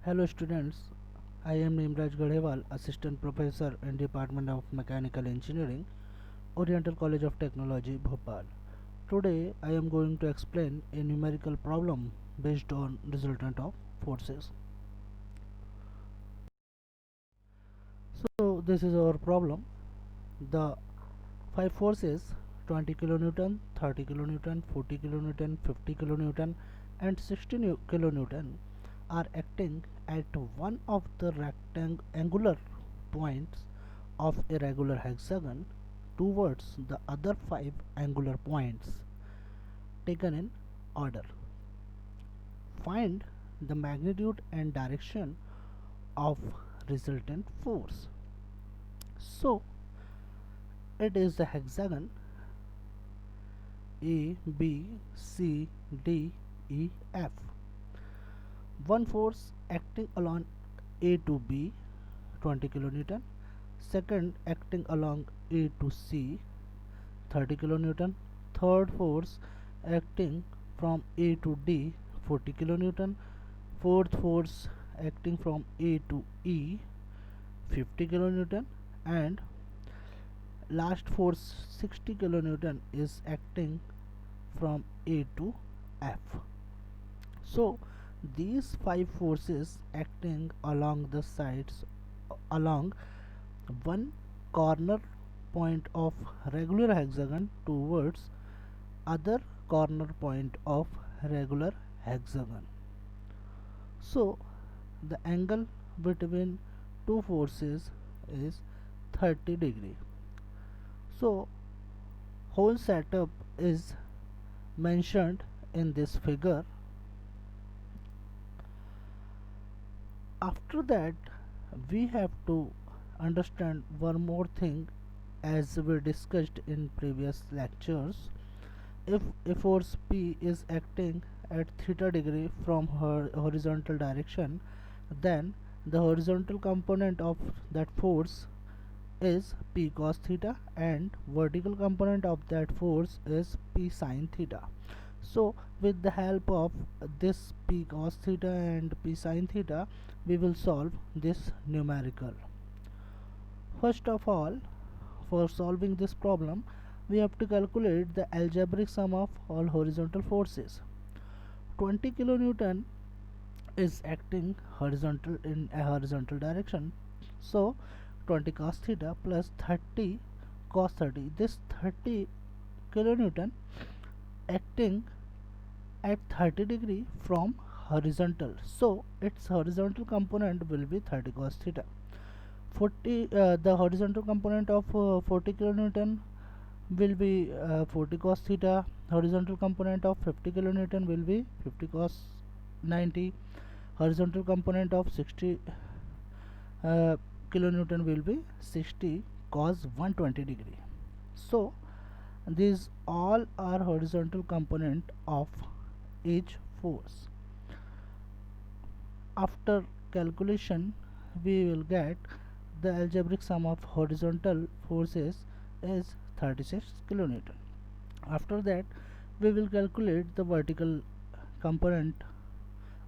Hello students, I am Nimraj Gadhewal, Assistant Professor in Department of Mechanical Engineering, Oriental College of Technology, Bhopal. Today I am going to explain a numerical problem based on resultant of forces. So this is our problem. The five forces 20 kilonewton, 30 kilonewton, 40 kilonewton, 50 kilonewton and 60 kilonewton are acting at one of the rectangular points of a regular hexagon towards the other five angular points taken in order. Find the magnitude and direction of resultant force. So it is the hexagon A, B, C, D, E, F. One force acting along A to B 20 kilonewton, second acting along A to C 30 kilonewton, third force acting from A to D 40 kilonewton, fourth force acting from A to E 50 kilonewton, and last force 60 kilonewton is acting from A to F. So these five forces acting along the sides along one corner point of regular hexagon towards other corner point of regular hexagon. So the angle between two forces is 30 degree. So whole setup is mentioned in this figure. After that we have to understand one more thing as we discussed in previous lectures. If a force P is acting at theta degree from her horizontal direction, then the horizontal component of that force is P cos theta and vertical component of that force is P sin theta. So with the help of this P cos theta and P sin theta, we will solve this numerical. First of all, for solving this problem, we have to calculate the algebraic sum of all horizontal forces. 20 kilonewton is acting horizontal in a horizontal direction. So 20 cos theta plus 30 cos 30. This 30 kilonewton acting at 30 degree from horizontal. So its horizontal component will be 30 cos theta. 40 the horizontal component of 40 kilonewton will be 40 cos theta. Horizontal component of 50 kilonewton will be 50 cos 90. Horizontal component of 60 kilonewton will be 60 cos 120 degree. So these all are horizontal component of each force. After calculation we will get the algebraic sum of horizontal forces is 36 kilonewton. After that we will calculate the vertical component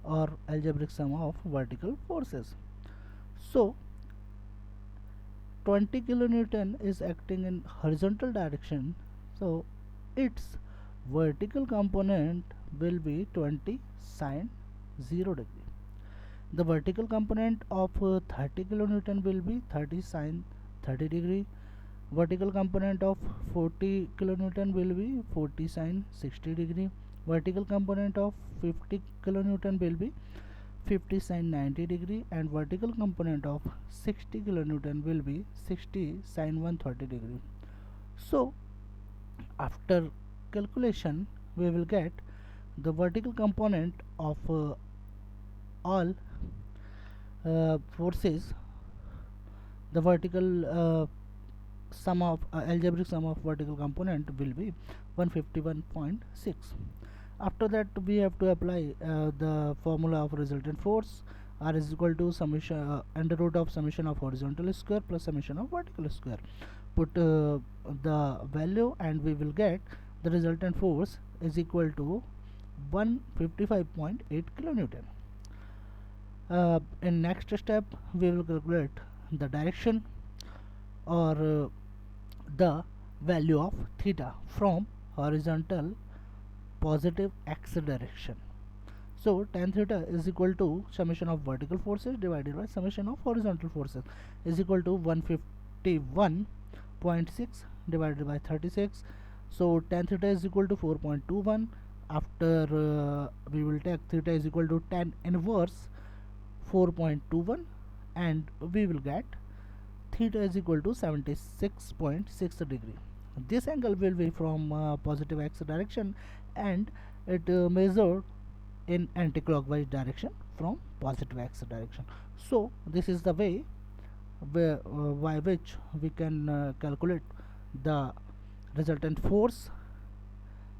or algebraic sum of vertical forces. So 20 kilonewton is acting in horizontal direction, so its vertical component will be 20 sine 0 degree. The vertical component of 30 kilonewton will be 30 sine 30 degree. Vertical component of 40 kilonewton will be 40 sine 60 degree. Vertical component of 50 kilonewton will be 50 sine 90 degree, and vertical component of 60 kilonewton will be 60 sine 130 degree. So after calculation we will get the vertical component of all forces. The vertical sum of algebraic sum of vertical component will be 151.6. After that we have to apply the formula of resultant force. R is equal to summation under root of summation of horizontal square plus summation of vertical square. Put the value and we will get the resultant force is equal to 155.8 kilonewton. In next step we will calculate the direction or the value of theta from horizontal positive x direction. So tan theta is equal to summation of vertical forces divided by summation of horizontal forces is equal to 151.6 divided by 36. So tan theta is equal to 4.21. After we will take theta is equal to tan inverse 4.21 and we will get theta is equal to 76.6 degree. This angle will be from positive x direction and it measured in anti-clockwise direction from positive x direction. So this is the way by which we can calculate the resultant force,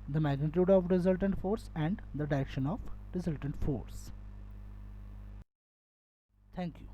the magnitude of resultant force and the direction of resultant force. Thank you.